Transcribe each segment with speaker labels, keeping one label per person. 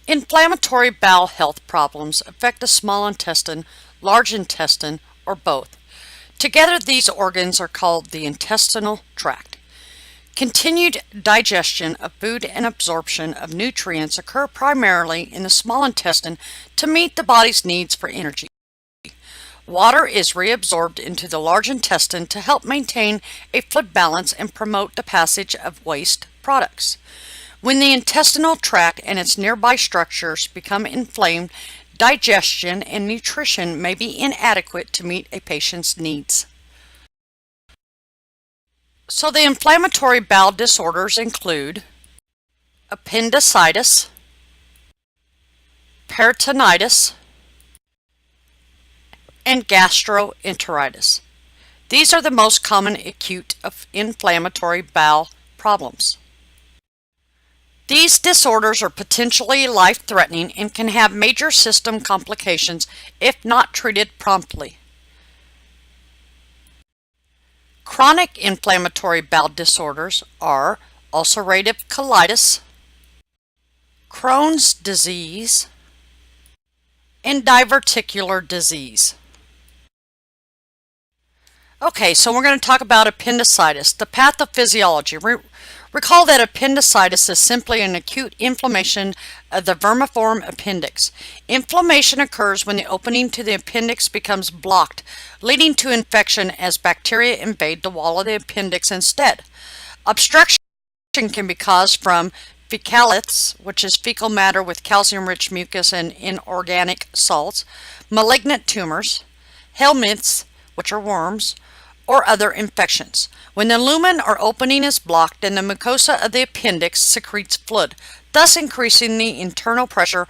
Speaker 1: Inflammatory bowel health problems affect the small intestine, large intestine, or both. Together, these organs are called the intestinal tract. Continued digestion of food and absorption of nutrients occur primarily in the small intestine to meet the body's needs for energy. Water is reabsorbed into the large intestine to help maintain a fluid balance and promote the passage of waste products. When the intestinal tract and its nearby structures become inflamed, digestion and nutrition may be inadequate to meet a patient's needs. So the inflammatory bowel disorders include appendicitis, peritonitis, and gastroenteritis. These are the most common acute inflammatory bowel problems. These disorders are potentially life-threatening and can have major system complications if not treated promptly. Chronic inflammatory bowel disorders are ulcerative colitis, Crohn's disease, and diverticular disease. Okay, so we're going to talk about appendicitis, the pathophysiology. Recall that appendicitis is simply an acute inflammation of the vermiform appendix. Inflammation occurs when the opening to the appendix becomes blocked, leading to infection as bacteria invade the wall of the appendix instead. Obstruction can be caused from fecalitis, which is fecal matter with calcium-rich mucus and inorganic salts, malignant tumors, helminths, which are worms, or other infections. When the lumen or opening is blocked, then the mucosa of the appendix secretes fluid, thus increasing the internal pressure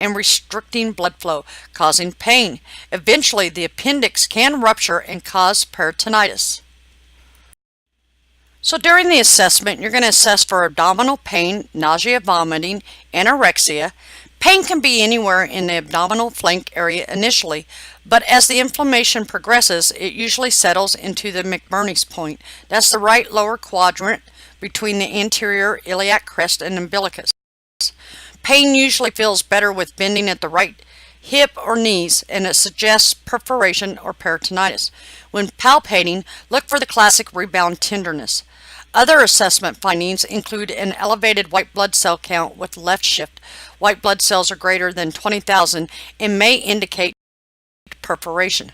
Speaker 1: and restricting blood flow, causing pain. Eventually, the appendix can rupture and cause peritonitis. So during the assessment, you're going to assess for abdominal pain, nausea, vomiting, anorexia. Pain can be anywhere in the abdominal flank area initially, but as the inflammation progresses, it usually settles into the McBurney's point. That's the right lower quadrant between the anterior iliac crest and umbilicus. Pain usually feels better with bending at the right hip or knees, and it suggests perforation or peritonitis. When palpating, look for the classic rebound tenderness. Other assessment findings include an elevated white blood cell count with left shift. White blood cells are greater than 20,000 and may indicate perforation.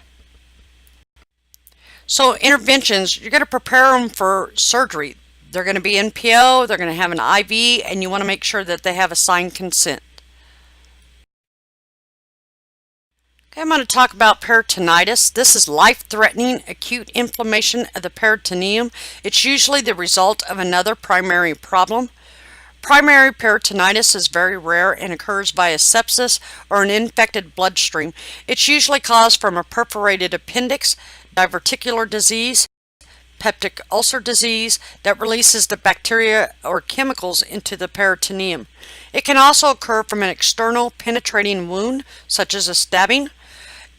Speaker 1: So interventions, you're going to prepare them for surgery. They're going to be NPO, they're going to have an IV, and you want to make sure that they have a signed consent. Okay, I'm going to talk about peritonitis. This is life-threatening acute inflammation of the peritoneum. It's usually the result of another primary problem. Primary peritonitis is very rare and occurs via sepsis or an infected bloodstream. It's usually caused from a perforated appendix, diverticular disease, peptic ulcer disease that releases the bacteria or chemicals into the peritoneum. It can also occur from an external penetrating wound, such as a stabbing.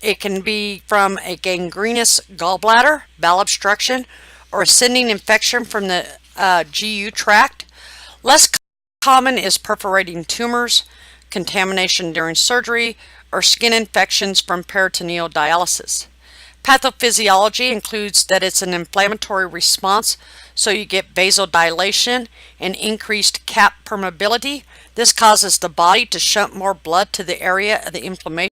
Speaker 1: It can be from a gangrenous gallbladder, bowel obstruction, or ascending infection from the GU tract. Less common is perforating tumors, contamination during surgery, or skin infections from peritoneal dialysis. Pathophysiology includes that it's an inflammatory response, so you get vasodilation and increased cap permeability. This causes the body to shunt more blood to the area of the inflammation.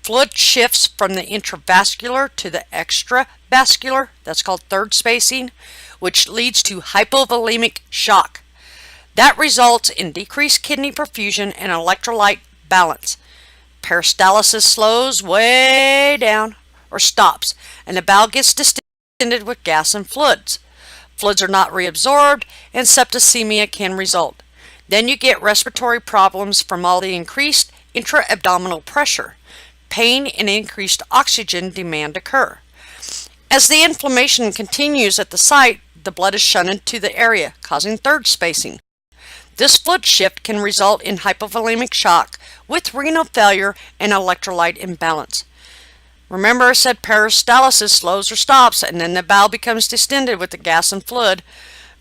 Speaker 1: Fluid shifts from the intravascular to the extravascular, that's called third spacing, which leads to hypovolemic shock. That results in decreased kidney perfusion and electrolyte balance. Peristalsis slows way down or stops, and the bowel gets distended with gas and fluids. Fluids are not reabsorbed, and septicemia can result. Then you get respiratory problems from all the increased intra-abdominal pressure. Pain and increased oxygen demand occur. As the inflammation continues at the site, the blood is shunted to the area, causing third spacing. This fluid shift can result in hypovolemic shock with renal failure and electrolyte imbalance. Remember, I said peristalsis slows or stops, and then the bowel becomes distended with the gas and fluid.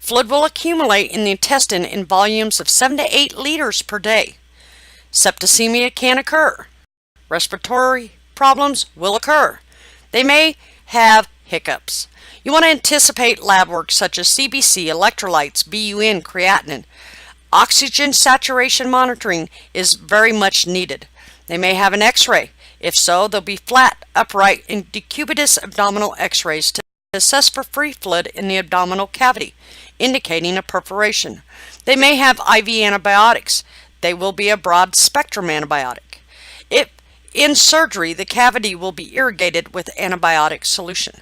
Speaker 1: Fluid will accumulate in the intestine in volumes of 7 to 8 liters per day. Septicemia can occur. Respiratory problems will occur. They may have hiccups. You want to anticipate lab work such as CBC, electrolytes, BUN, creatinine. Oxygen saturation monitoring is very much needed. They may have an x-ray. If so, they'll be flat, upright, and decubitus abdominal x-rays to assess for free fluid in the abdominal cavity, indicating a perforation. They may have IV antibiotics. They will be a broad spectrum antibiotic. If in surgery, the cavity will be irrigated with antibiotic solution.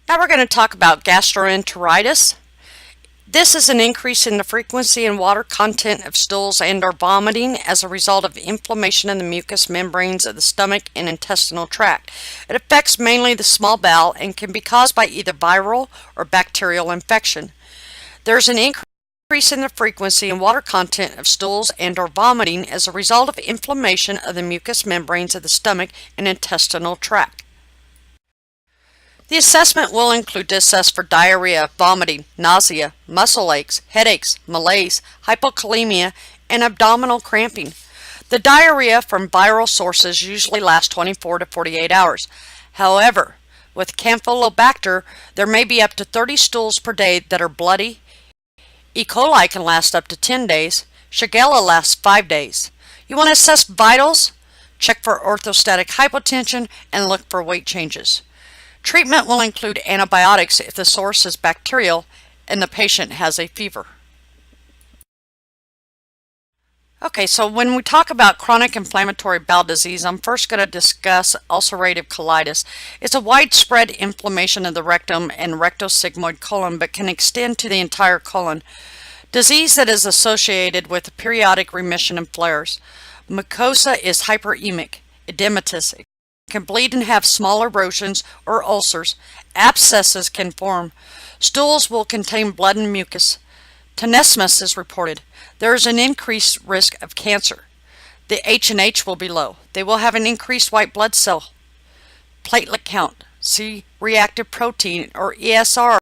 Speaker 1: Now we're going to talk about gastroenteritis. This is an increase in the frequency and water content of stools and/or vomiting as a result of inflammation in the mucous membranes of the stomach and intestinal tract. It affects mainly the small bowel and can be caused by either viral or bacterial infection. There's an increase in the frequency and water content of stools and/or vomiting as a result of inflammation of the mucous membranes of the stomach and intestinal tract. The assessment will include to assess for diarrhea, vomiting, nausea, muscle aches, headaches, malaise, hypokalemia, and abdominal cramping. The diarrhea from viral sources usually lasts 24 to 48 hours. However, with Campylobacter, there may be up to 30 stools per day that are bloody. E. coli can last up to 10 days. Shigella lasts 5 days. You want to assess vitals, check for orthostatic hypotension, and look for weight changes. Treatment will include antibiotics if the source is bacterial and the patient has a fever. Okay, so when we talk about chronic inflammatory bowel disease, I'm first going to discuss ulcerative colitis. It's a widespread inflammation of the rectum and rectosigmoid colon, but can extend to the entire colon. Disease that is associated with periodic remission and flares. Mucosa is hyperemic, edematous, can bleed and have small erosions or ulcers. Abscesses can form. Stools will contain blood and mucus. Tenesmus is reported. There is an increased risk of cancer. The H&H will be low. They will have an increased white blood cell platelet count. C-reactive protein, or ESR,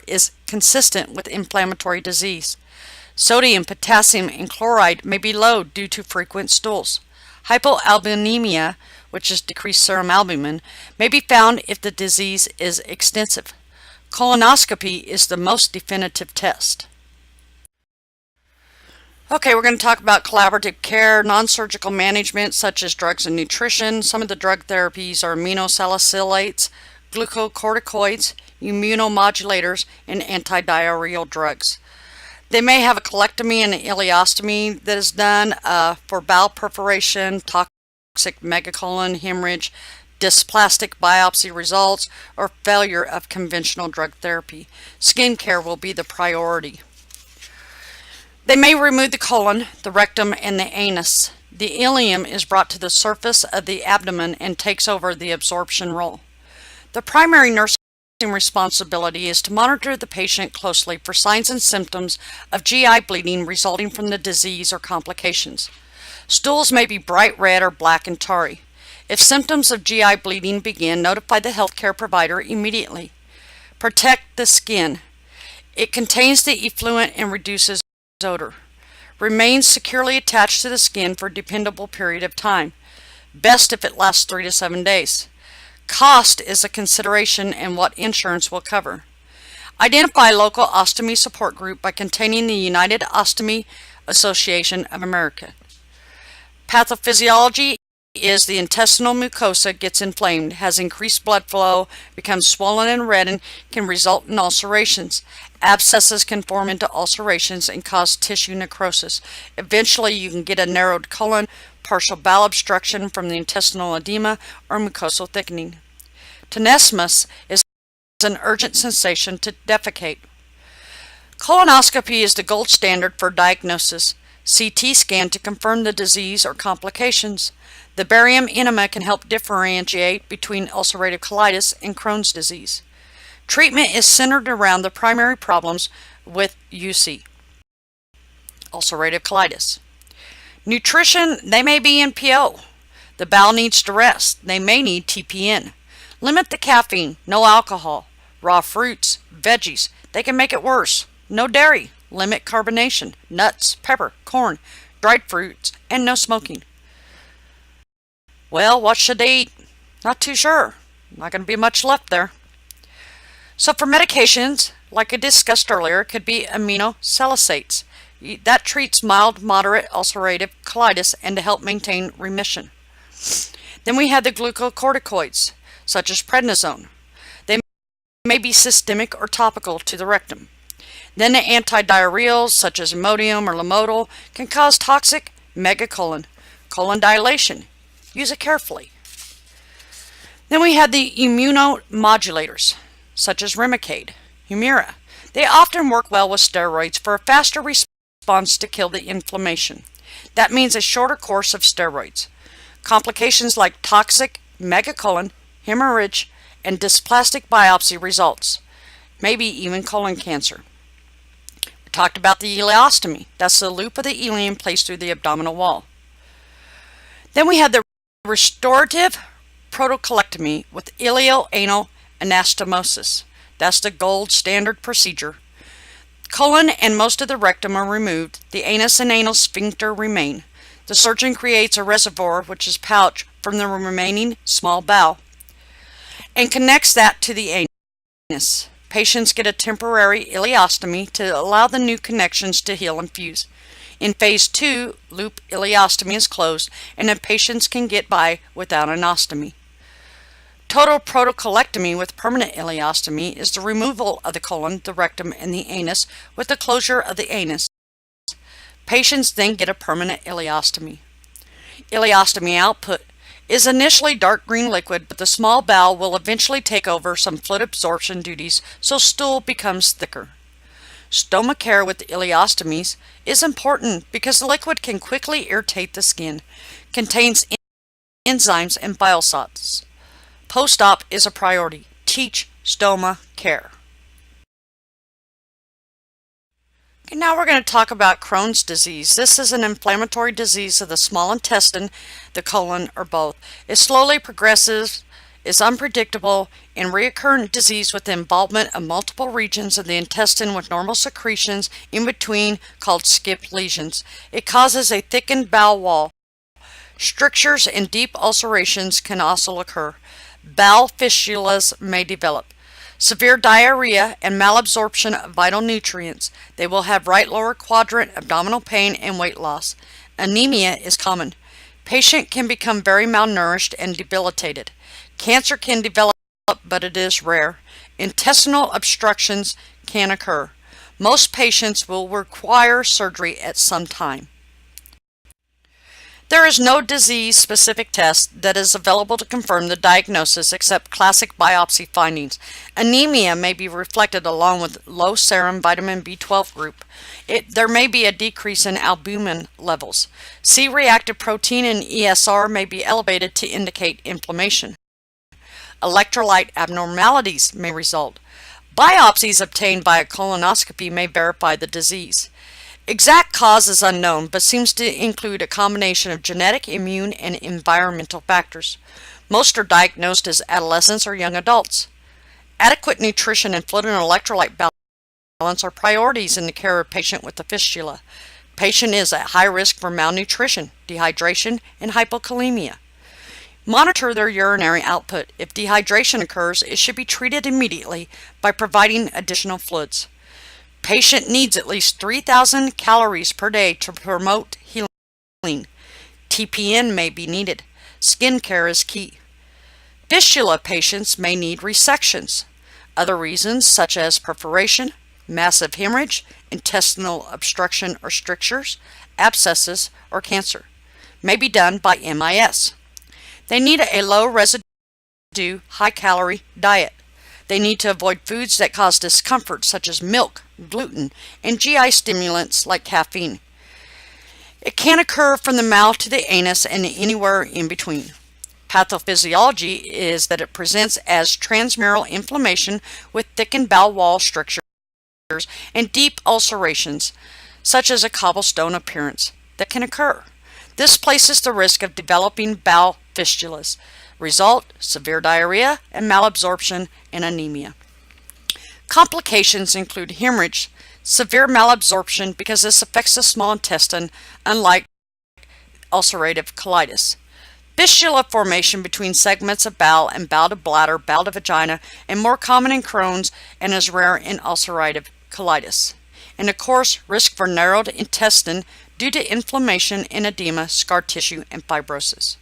Speaker 1: is consistent with inflammatory disease. Sodium, potassium, and chloride may be low due to frequent stools. Hypoalbuminemia, which is decreased serum albumin, may be found if the disease is extensive. Colonoscopy is the most definitive test. Okay, we're going to talk about collaborative care, non-surgical management such as drugs and nutrition. Some of the drug therapies are aminosalicylates, glucocorticoids, immunomodulators, and antidiarrheal drugs. They may have a colectomy and an ileostomy that is done for bowel perforation, toxic megacolon, hemorrhage, dysplastic biopsy results, or failure of conventional drug therapy. Skin care will be the priority. They may remove the colon, the rectum, and the anus. The ileum is brought to the surface of the abdomen and takes over the absorption role. The primary nursing responsibility is to monitor the patient closely for signs and symptoms of GI bleeding resulting from the disease or complications. Stools may be bright red or black and tarry. If symptoms of GI bleeding begin, notify the healthcare provider immediately. Protect the skin. It contains the effluent and reduces odor. Remains securely attached to the skin for a dependable period of time. Best if it lasts 3 to 7 days. Cost is a consideration and what insurance will cover. Identify local ostomy support group by contacting the United Ostomy Association of America. Pathophysiology is the intestinal mucosa gets inflamed, has increased blood flow, becomes swollen and red, and can result in ulcerations. Abscesses can form into ulcerations and cause tissue necrosis. Eventually, you can get a narrowed colon, partial bowel obstruction from the intestinal edema, or mucosal thickening. Tenesmus is an urgent sensation to defecate. Colonoscopy is the gold standard for diagnosis. CT scan to confirm the disease or complications. The barium enema can help differentiate between ulcerative colitis and Crohn's disease. Treatment is centered around the primary problems with UC, ulcerative colitis. Nutrition, they may be NPO. The bowel needs to rest. They may need TPN. Limit the caffeine, no alcohol, raw fruits, veggies, they can make it worse. No dairy, limit carbonation, nuts, pepper, corn, dried fruits, and no smoking. Well, what should they eat? Not too sure. Not going to be much left there. So for medications, like I discussed earlier, could be aminosalicylates. That treats mild, moderate ulcerative colitis and to help maintain remission. Then we have the glucocorticoids, such as prednisone. They may be systemic or topical to the rectum. Then the antidiarrheals, such as Imodium or Lomotil, can cause toxic megacolon, colon dilation. Use it carefully. Then we have the immunomodulators, such as Remicade, Humira. They often work well with steroids for a faster response to kill the inflammation. That means a shorter course of steroids. Complications like toxic megacolon, hemorrhage, and dysplastic biopsy results, maybe even colon cancer. We talked about the ileostomy. That's the loop of the ileum placed through the abdominal wall. Then we have the restorative protocolectomy with ileoanal anastomosis. That's the gold standard procedure. Colon and most of the rectum are removed. The anus and anal sphincter remain. The surgeon creates a reservoir, which is pouch, from the remaining small bowel and connects that to the anus. Patients get a temporary ileostomy to allow the new connections to heal and fuse. In phase 2, loop ileostomy is closed and the patients can get by without an ostomy. Total protocolectomy with permanent ileostomy is the removal of the colon, the rectum, and the anus with the closure of the anus. Patients then get a permanent ileostomy. Ileostomy output is initially dark green liquid, but the small bowel will eventually take over some fluid absorption duties, so stool becomes thicker. Stoma care with ileostomies is important because the liquid can quickly irritate the skin, contains enzymes and bile salts. Post-op is a priority. Teach stoma care. Okay, now we're going to talk about Crohn's disease. This is an inflammatory disease of the small intestine, the colon, or both. It slowly progresses, is unpredictable, and recurrent disease with the involvement of multiple regions of the intestine with normal secretions in between called skip lesions. It causes a thickened bowel wall. Strictures and deep ulcerations can also occur. Bowel fistulas may develop. Severe diarrhea and malabsorption of vital nutrients. They will have right lower quadrant abdominal pain and weight loss. Anemia is common. Patient can become very malnourished and debilitated. Cancer can develop, but it is rare. Intestinal obstructions can occur. Most patients will require surgery at some time. There is no disease-specific test that is available to confirm the diagnosis except classic biopsy findings. Anemia may be reflected along with low serum vitamin B12 group. There may be a decrease in albumin levels. C-reactive protein and ESR may be elevated to indicate inflammation. Electrolyte abnormalities may result. Biopsies obtained via colonoscopy may verify the disease. Exact cause is unknown, but seems to include a combination of genetic, immune, and environmental factors. Most are diagnosed as adolescents or young adults. Adequate nutrition and fluid and electrolyte balance are priorities in the care of a patient with a fistula. Patient is at high risk for malnutrition, dehydration, and hypokalemia. Monitor their urinary output. If dehydration occurs, it should be treated immediately by providing additional fluids. Patient needs at least 3,000 calories per day to promote healing. TPN may be needed. Skin care is key. Fistula patients may need resections. Other reasons such as perforation, massive hemorrhage, intestinal obstruction or strictures, abscesses, or cancer may be done by MIS. They need a low residue, high-calorie diet. They need to avoid foods that cause discomfort such as milk, gluten, and GI stimulants like caffeine. It can occur from the mouth to the anus and anywhere in between. Pathophysiology is that it presents as transmural inflammation with thickened bowel wall strictures and deep ulcerations, such as a cobblestone appearance, that can occur. This places the risk of developing bowel fistulas. Result, severe diarrhea and malabsorption and anemia. Complications include hemorrhage, severe malabsorption because this affects the small intestine, unlike ulcerative colitis. Fistula formation between segments of bowel and bowel to bladder, bowel to vagina, and more common in Crohn's and is rare in ulcerative colitis. And of course, risk for narrowed intestine due to inflammation and edema, scar tissue, and fibrosis.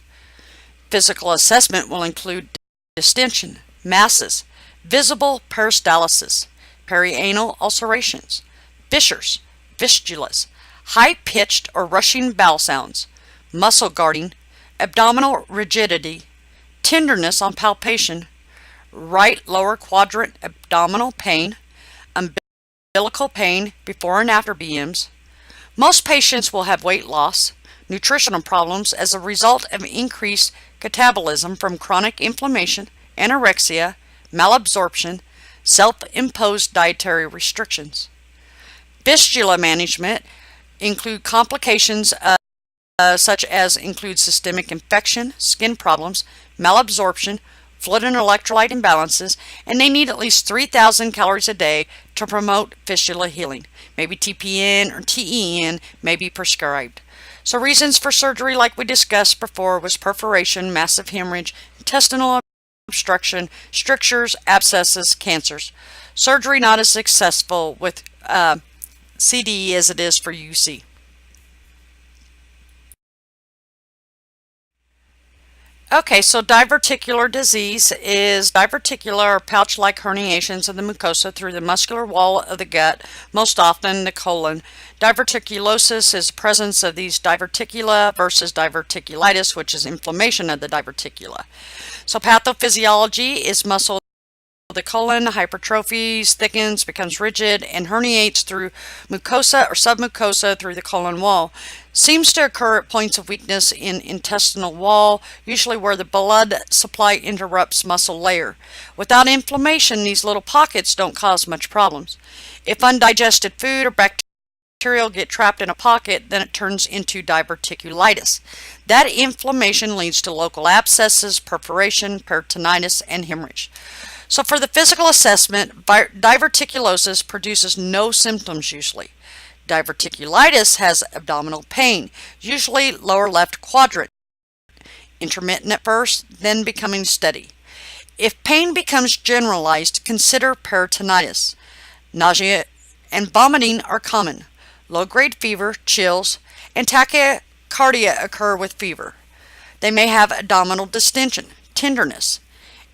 Speaker 1: Physical assessment will include distension, masses, visible peristalsis, perianal ulcerations, fissures, fistulas, high-pitched or rushing bowel sounds, muscle guarding, abdominal rigidity, tenderness on palpation, right lower quadrant abdominal pain, umbilical pain before and after BMs. Most patients will have weight loss, nutritional problems as a result of increased catabolism from chronic inflammation, anorexia, malabsorption, self-imposed dietary restrictions. Fistula management include complications such as include systemic infection, skin problems, malabsorption, fluid and electrolyte imbalances, and they need at least 3,000 calories a day to promote fistula healing. Maybe TPN or TEN may be prescribed. So reasons for surgery, like we discussed before, was perforation, massive hemorrhage, intestinal obstruction, strictures, abscesses, cancers. Surgery not as successful with CD as it is for UC. Okay, so diverticular disease is diverticular or pouch-like herniations of the mucosa through the muscular wall of the gut, most often the colon. Diverticulosis is the presence of these diverticula versus diverticulitis, which is inflammation of the diverticula. So pathophysiology is muscle of the colon hypertrophies, thickens, becomes rigid, and herniates through mucosa or submucosa through the colon wall. Seems to occur at points of weakness in intestinal wall, usually where the blood supply interrupts muscle layer. Without inflammation, these little pockets don't cause much problems. If undigested food or bacterial get trapped in a pocket, then it turns into diverticulitis. That inflammation leads to local abscesses, perforation, peritonitis, and hemorrhage. So for the physical assessment, diverticulosis produces no symptoms usually. Diverticulitis has abdominal pain, usually lower left quadrant, intermittent at first, then becoming steady. If pain becomes generalized, consider peritonitis. Nausea and vomiting are common. Low-grade fever, chills, and tachycardia occur with fever. They may have abdominal distension, tenderness,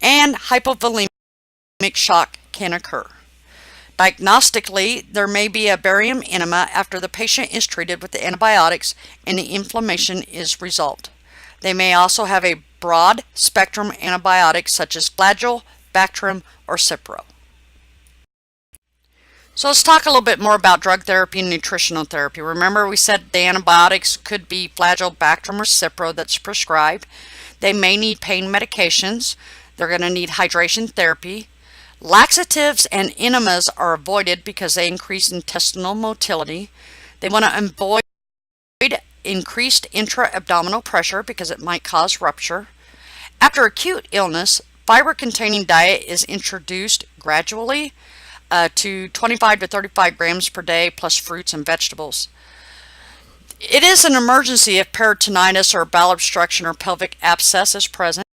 Speaker 1: and hypovolemic shock can occur. Diagnostically, there may be a barium enema after the patient is treated with the antibiotics and the inflammation is resolved. They may also have a broad spectrum antibiotic such as Flagyl, Bactrim, or Cipro. So let's talk a little bit more about drug therapy and nutritional therapy. Remember we said the antibiotics could be Flagyl, Bactrim, or Cipro that's prescribed. They may need pain medications. They're going to need hydration therapy. Laxatives and enemas are avoided because they increase intestinal motility. They want to avoid increased intra-abdominal pressure because it might cause rupture. After acute illness, fiber-containing diet is introduced gradually to 25 to 35 grams per day plus fruits and vegetables. It is an emergency if peritonitis or bowel obstruction or pelvic abscess is present.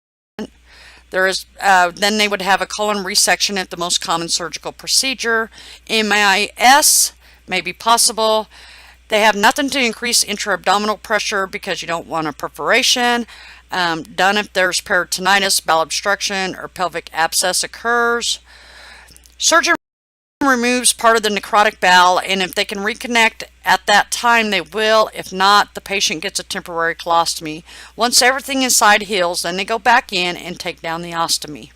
Speaker 1: Then they would have a colon resection at the most common surgical procedure. MIS may be possible. They have nothing to increase intra-abdominal pressure because you don't want a perforation. Done if there's peritonitis, bowel obstruction, or pelvic abscess occurs. Surgeon removes part of the necrotic bowel, and if they can reconnect at that time, they will. If not, the patient gets a temporary colostomy. Once everything inside heals, then they go back in and take down the ostomy.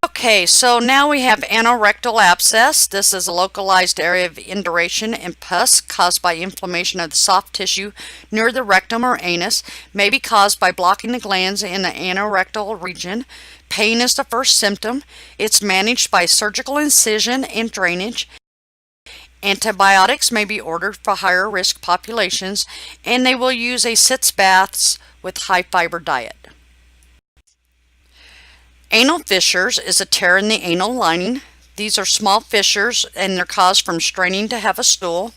Speaker 1: Okay, so now we have anorectal abscess. This is a localized area of induration and pus caused by inflammation of the soft tissue near the rectum or anus. May be caused by blocking the glands in the anorectal region. Pain is the first symptom. It's managed by surgical incision and drainage. Antibiotics may be ordered for higher risk populations, and they will use a sitz baths with high fiber diet. Anal fissures is a tear in the anal lining. These are small fissures and they're caused from straining to have a stool.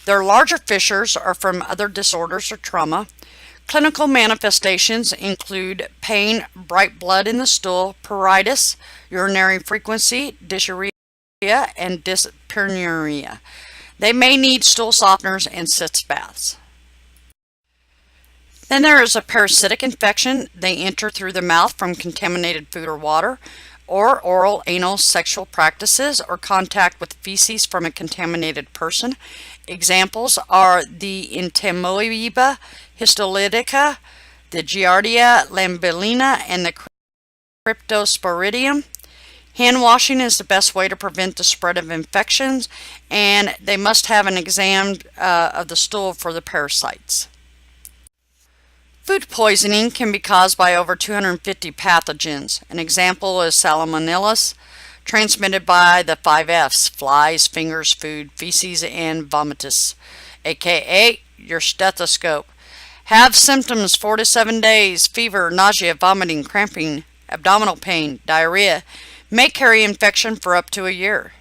Speaker 1: Their larger fissures are from other disorders or trauma. Clinical manifestations include pain, bright blood in the stool, pruritus, urinary frequency, dysuria, and dyspareunia. They may need stool softeners and sitz baths. Then there is a parasitic infection. They enter through the mouth from contaminated food or water, or oral anal sexual practices, or contact with feces from a contaminated person. Examples are the Entamoeba histolytica, the Giardia lambellina, and the Cryptosporidium. Hand washing is the best way to prevent the spread of infections, and they must have an exam of the stool for the parasites. Food poisoning can be caused by over 250 pathogens. An example is Salmonella, transmitted by the 5 F's: flies, fingers, food, feces, and vomitus, aka your stethoscope. Have symptoms 4 to 7 days: fever, nausea, vomiting, cramping, abdominal pain, diarrhea. May carry infection for up to a year.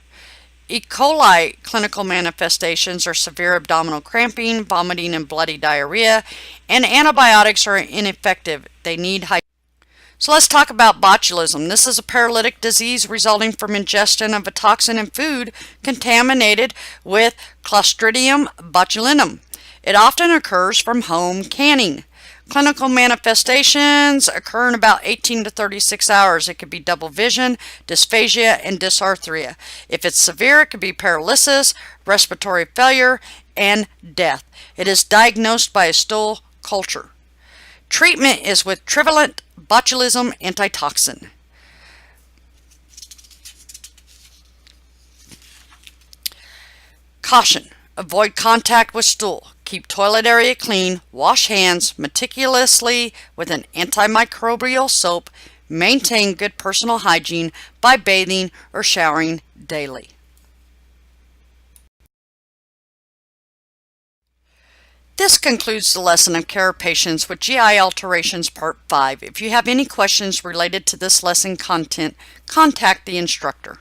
Speaker 1: E. coli clinical manifestations are severe abdominal cramping, vomiting, and bloody diarrhea, and antibiotics are ineffective. They need So let's talk about botulism. This is a paralytic disease resulting from ingestion of a toxin in food contaminated with Clostridium botulinum. It often occurs from home canning. Clinical manifestations occur in about 18 to 36 hours. It could be double vision, dysphagia, and dysarthria. If it's severe, it could be paralysis, respiratory failure, and death. It is diagnosed by a stool culture. Treatment is with trivalent botulism antitoxin. Caution: avoid contact with stool. Keep toilet area clean. Wash hands meticulously with an antimicrobial soap. Maintain good personal hygiene by bathing or showering daily. This concludes the lesson of care of patients with GI alterations part 5. If you have any questions related to this lesson content, contact the instructor.